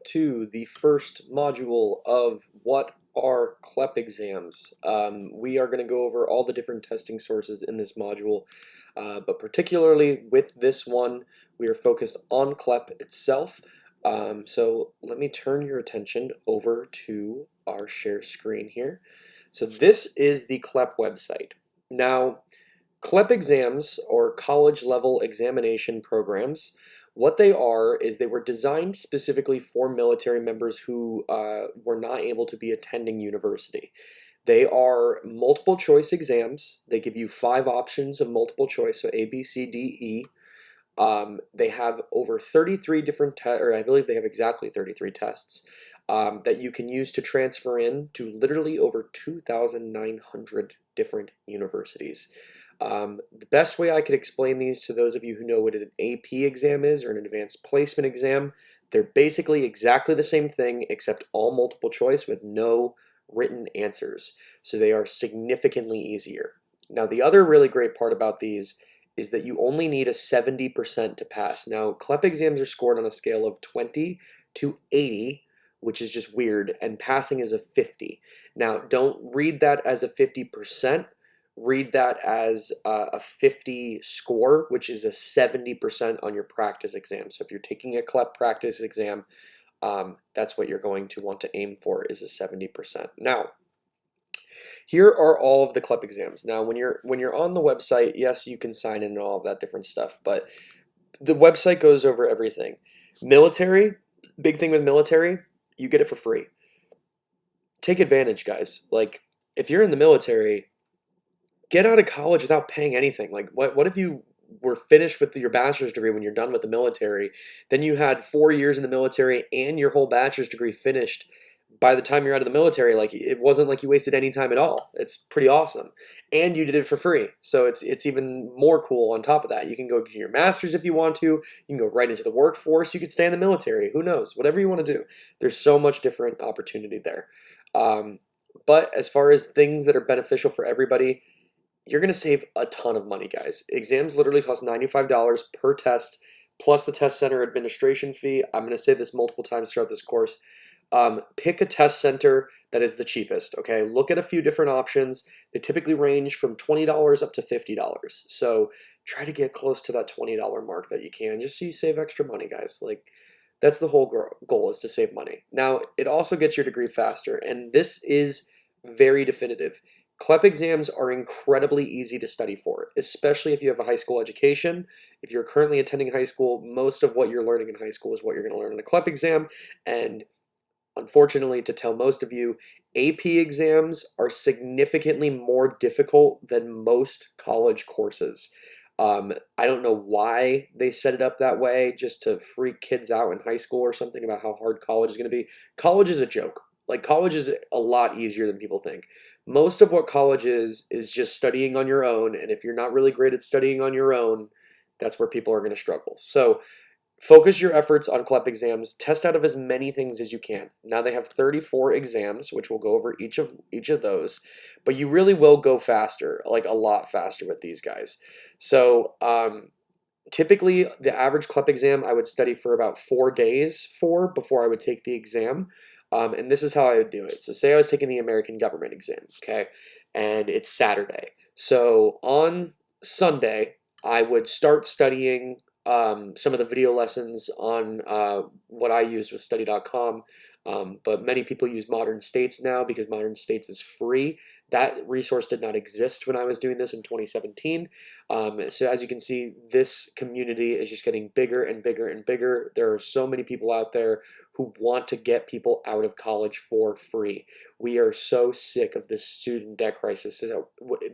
to the first module of what are CLEP exams. We are going to go over all the different testing sources in this module, but particularly with this one, we are focused on CLEP itself. So let me turn your attention over to our share screen here. So this is the CLEP website. Now, CLEP exams, or college level examination programs, what they are is they were designed specifically for military members who were not able to be attending university. They are multiple choice exams. They give you 5 options of multiple choice, so A, B, C, D, E. They have over 33 different or I believe they have exactly 33 tests that you can use to transfer in to literally over 2,900 different universities. The best way I could explain these to those of you who know what an AP exam is, or an advanced placement exam, they're basically exactly the same thing except all multiple choice with no written answers. So they are significantly easier. Now, the other really great part about these is that you only need a 70% to pass. Now, CLEP exams are scored on a scale of 20 to 80, which is just weird, and passing is a 50. Now, don't read that as a 50%. Read that as a 50 score, which is a 70% on your practice exam. So if you're taking a CLEP practice exam, that's what you're going to want to aim for, is a 70%. Now, here are all of the CLEP exams. Now, when you're on the website, yes, you can sign in and all of that different stuff, but the website goes over everything. Military, big thing with military, you get it for free. Take advantage, guys. Like, if you're in the military, get out of college without paying anything. Like, what if you were finished with your bachelor's degree when you're done with the military? Then you had 4 years in the military and your whole bachelor's degree finished by the time you're out of the military. Like, it wasn't like you wasted any time at all. It's pretty awesome. And you did it for free. So it's even more cool on top of that. You can go get your master's if you want to. You can go right into the workforce. You could stay in the military. Who knows? Whatever you want to do. There's so much different opportunity there. But as far as things that are beneficial for everybody, you're going to save a ton of money, guys. Exams literally cost $95 per test, plus the test center administration fee. I'm going to say this multiple times throughout this course. Pick a test center that is the cheapest, okay? Look at a few different options. They typically range from $20 up to $50. So try to get close to that $20 mark that you can, just so you save extra money, guys. Like, that's the whole goal, is to save money. Now, it also gets your degree faster, and this is very definitive. CLEP exams are incredibly easy to study for, especially if you have a high school education. If you're currently attending high school, most of what you're learning in high school is what you're going to learn in the CLEP exam. And unfortunately, to tell most of you, AP exams are significantly more difficult than most college courses. I don't know why they set it up that way, just to freak kids out in high school or something about how hard college is going to be. College is a joke. Like, college is a lot easier than people think. Most of what college is just studying on your own, and if you're not really great at studying on your own, that's where people are going to struggle. So focus your efforts on CLEP exams. Test out of as many things as you can. Now they have 34 exams, which we'll go over each of those, but you really will go faster, like a lot faster with these guys. So typically, the average CLEP exam I would study for about 4 days before I would take the exam. And this is how I would do it. So say I was taking the American government exam, okay, and it's Saturday. So on Sunday, I would start studying some of the video lessons on what I used with study.com. But many people use Modern States now because Modern States is free. That resource did not exist when I was doing this in 2017. So as you can see, this community is just getting bigger and bigger and bigger. There are so many people out there who want to get people out of college for free. We are so sick of this student debt crisis. So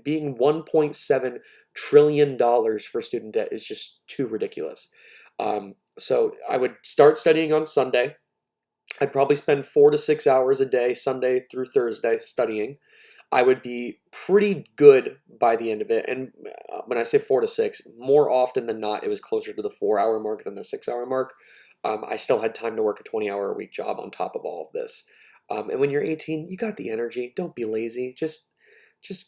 being $1.7 trillion for student debt is just too ridiculous. So I would start studying on Sunday. I'd probably spend 4 to 6 hours a day, Sunday through Thursday, studying. I would be pretty good by the end of it. And when I say 4 to 6, more often than not, it was closer to the 4-hour mark than the 6-hour mark. I still had time to work a 20-hour-a-week job on top of all of this. And when you're 18, you got the energy. Don't be lazy. Just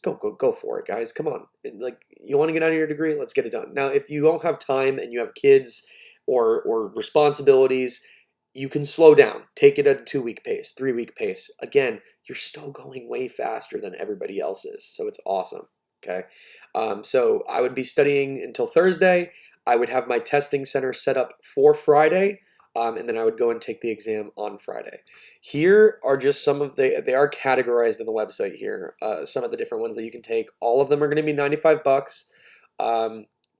go for it, guys. Come on. Like, you want to get out of your degree? Let's get it done. Now, if you don't have time and you have kids or responsibilities, you can slow down, take it at a 2-week pace, 3-week pace. Again, you're still going way faster than everybody else is, so it's awesome. Okay, so I would be studying until Thursday. I would have my testing center set up for Friday, and then I would go and take the exam on Friday. Here are just some of they are categorized on the website here. Some of the different ones that you can take. All of them are going to be 95 bucks.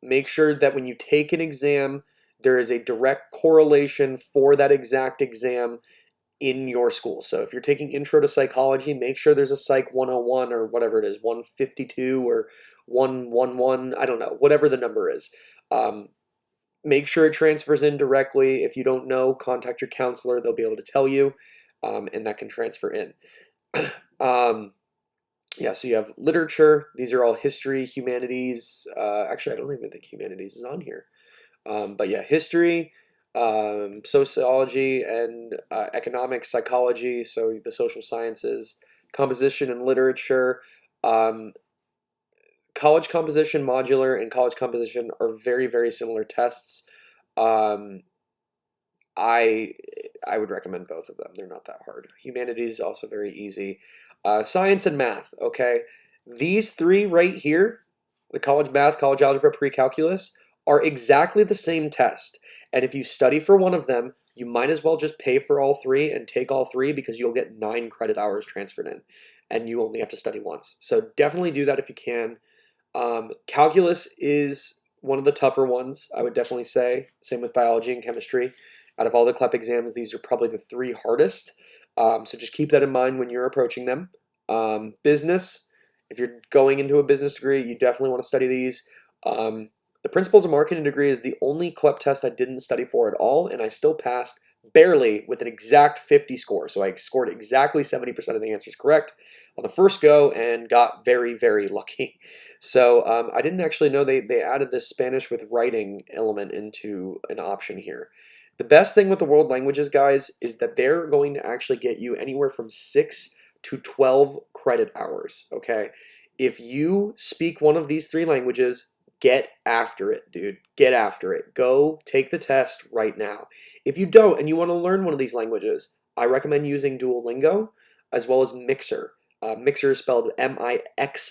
Make sure that when you take an exam, there is a direct correlation for that exact exam in your school. So if you're taking Intro to Psychology, make sure there's a Psych 101 or whatever it is, 152 or 111, I don't know, whatever the number is. Make sure it transfers in directly. If you don't know, contact your counselor. They'll be able to tell you, and that can transfer in. Yeah, so you have literature. These are all history, humanities. Actually, I don't even think humanities is on here. But yeah, history, sociology, and economics, psychology, so the social sciences, composition and literature. Um, College composition, modular, and college composition are very, very similar tests. Um, I I would recommend both of them. They're not that hard. Humanities is also very easy. Science and math, okay? These three right here, the college math, college algebra, pre-calculus, are exactly the same test. And if you study for one of them, you might as well just pay for all three and take all three because you'll get 9 credit hours transferred in, and you only have to study once. So definitely do that if you can. Calculus is one of the tougher ones, I would definitely say. Same with biology and chemistry. Out of all the CLEP exams, these are probably the 3 hardest. So just keep that in mind when you're approaching them. Business, if you're going into a business degree, you definitely want to study these. The Principles of Marketing degree is the only CLEP test I didn't study for at all, and I still passed barely with an exact 50 score. So I scored exactly 70% of the answers correct on the first go and got very, very lucky. So I didn't actually know they added this Spanish with writing element into an option here. The best thing with the world languages, guys, is that they're going to actually get you anywhere from 6 to 12 credit hours, okay? If you speak one of these 3 languages, get after it, dude. Get after it. Go take the test right now. If you don't and you want to learn one of these languages, I recommend using Duolingo as well as Mixer. Mixer is spelled Mixxer.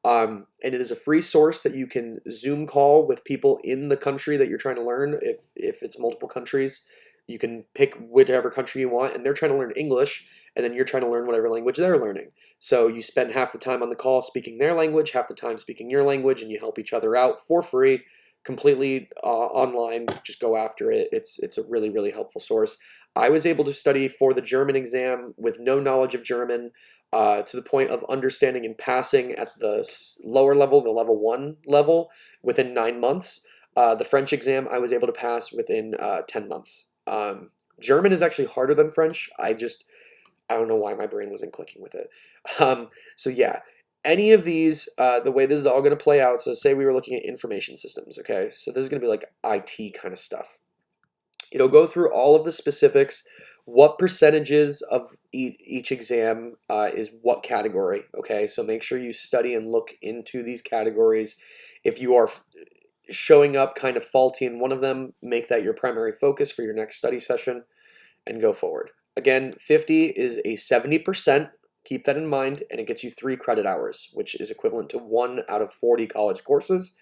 And it is a free source that you can Zoom call with people in the country that you're trying to learn. If it's multiple countries, you can pick whichever country you want, and they're trying to learn English, and then you're trying to learn whatever language they're learning. So you spend half the time on the call speaking their language, half the time speaking your language, and you help each other out for free, completely online. Just go after it. It's a really, really helpful source. I was able to study for the German exam with no knowledge of German, to the point of understanding and passing at the lower level, the level 1 level, within 9 months. The French exam I was able to pass within 10 months. German is actually harder than French. I don't know why my brain wasn't clicking with it. So yeah, any of these, the way this is all going to play out, so say we were looking at information systems, okay? So this is going to be like IT kind of stuff. It'll go through all of the specifics, what percentages of each exam is what category, okay? So make sure you study and look into these categories. If you are showing up kind of faulty in one of them, make that your primary focus for your next study session and go forward. Again, 50 is a 70%. Keep that in mind, and it gets you 3 credit hours, which is equivalent to 1 out of 40 college courses.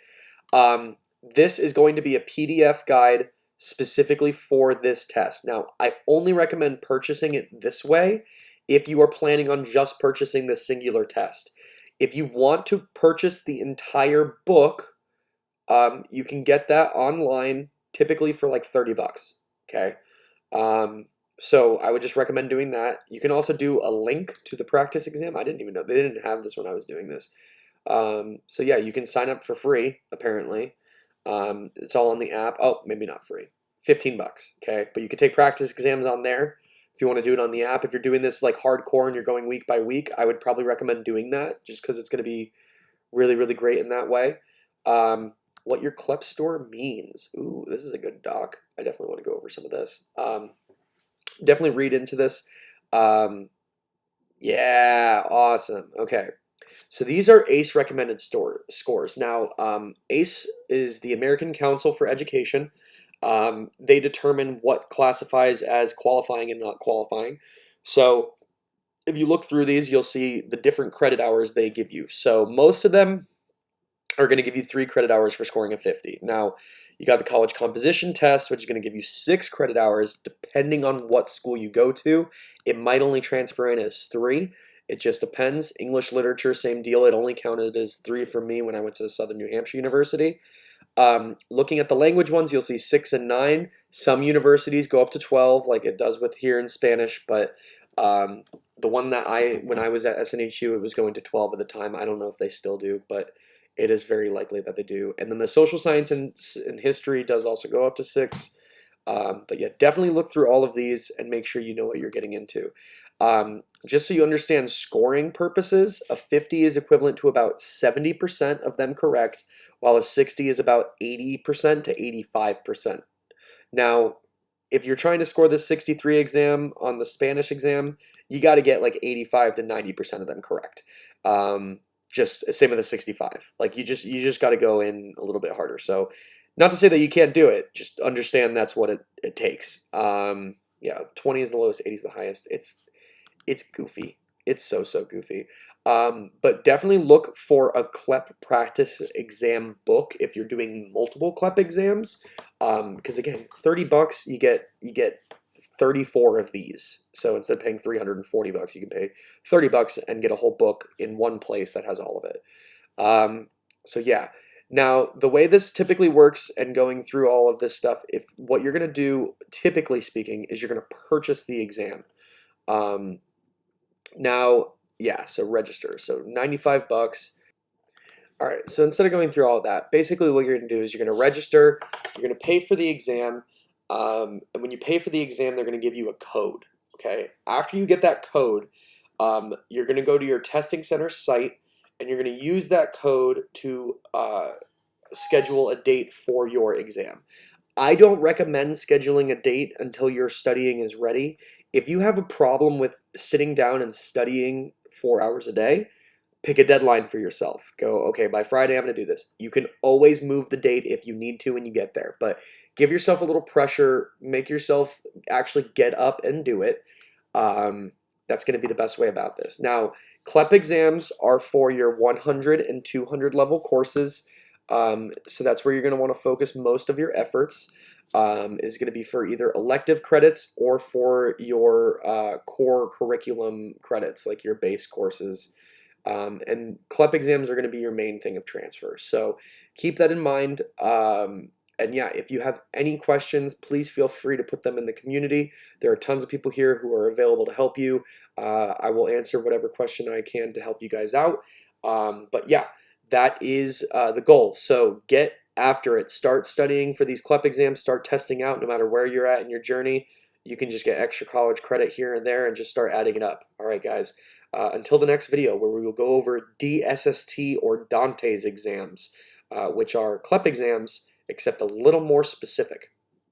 This is going to be a PDF guide specifically for this test. Now, I only recommend purchasing it this way if you are planning on just purchasing the singular test. If you want to purchase the entire book, you can get that online, typically for like 30 bucks, okay? So I would just recommend doing that. You can also do a link to the practice exam. I didn't even know. They didn't have this when I was doing this. So yeah, you can sign up for free, apparently. It's all on the app. Oh, maybe not free. 15 bucks, okay? But you can take practice exams on there if you want to do it on the app. If you're doing this like hardcore and you're going week by week, I would probably recommend doing that just because it's going to be really, really great in that way. What your CLEP store means. Ooh, this is a good doc. I definitely want to go over some of this. Definitely read into this. Yeah, awesome. Okay. So these are ACE recommended scores. Now, ACE is the American Council for Education. They determine what classifies as qualifying and not qualifying. So if you look through these, you'll see the different credit hours they give you. So most of them are going to give you 3 credit hours for scoring a 50. Now, you got the college composition test, which is going to give you 6 credit hours depending on what school you go to. It might only transfer in as 3. It just depends. English literature, same deal. It only counted as 3 for me when I went to Southern New Hampshire University. Looking at the language ones, you'll see 6 and 9. Some universities go up to 12, like it does with here in Spanish, but the one that when I was at SNHU, it was going to 12 at the time. I don't know if they still do, but it is very likely that they do. And then the social science and history does also go up to 6. But yeah, definitely look through all of these and make sure you know what you're getting into. Just so you understand scoring purposes, a 50 is equivalent to about 70% of them correct, while a 60 is about 80% to 85%. Now, if you're trying to score the 63 exam on the Spanish exam, you got to get like 85 to 90% of them correct. Just same with the 65. Like you just got to go in a little bit harder. So not to say that you can't do it, just understand that's what it takes. Yeah, 20 is the lowest, 80 is the highest. It's goofy. It's so goofy. But definitely look for a CLEP practice exam book if you're doing multiple CLEP exams. Because again, $30 you get 34 of these. So instead of paying $340, you can pay $30 and get a whole book in one place that has all of it. So yeah. Now, the way this typically works and going through all of this stuff, if what you're going to do, typically speaking, is you're going to purchase the exam. Now, yeah, so register. So 95 bucks. All right, so instead of going through all of that, basically what you're going to do is you're going to register, you're going to pay for the exam, and when you pay for the exam, they're going to give you a code, okay? After you get that code, you're going to go to your testing center site, and you're going to use that code to schedule a date for your exam. I don't recommend scheduling a date until your studying is ready. If you have a problem with sitting down and studying 4 hours a day, pick a deadline for yourself. Go, okay, by Friday I'm going to do this. You can always move the date if you need to when you get there, but give yourself a little pressure. Make yourself actually get up and do it. That's going to be the best way about this. Now, CLEP exams are for your 100 and 200 level courses. So that's where you're going to want to focus most of your efforts. Is going to be for either elective credits or for your core curriculum credits, like your base courses. And CLEP exams are going to be your main thing of transfer. So keep that in mind. And yeah, if you have any questions, please feel free to put them in the community. There are tons of people here who are available to help you. I will answer whatever question I can to help you guys out. But yeah, that is the goal. So get after it. Start studying for these CLEP exams. Start testing out no matter where you're at in your journey. You can just get extra college credit here and there and just start adding it up. All right, guys. Until the next video where we will go over DSST or Dante's exams, which are CLEP exams, except a little more specific.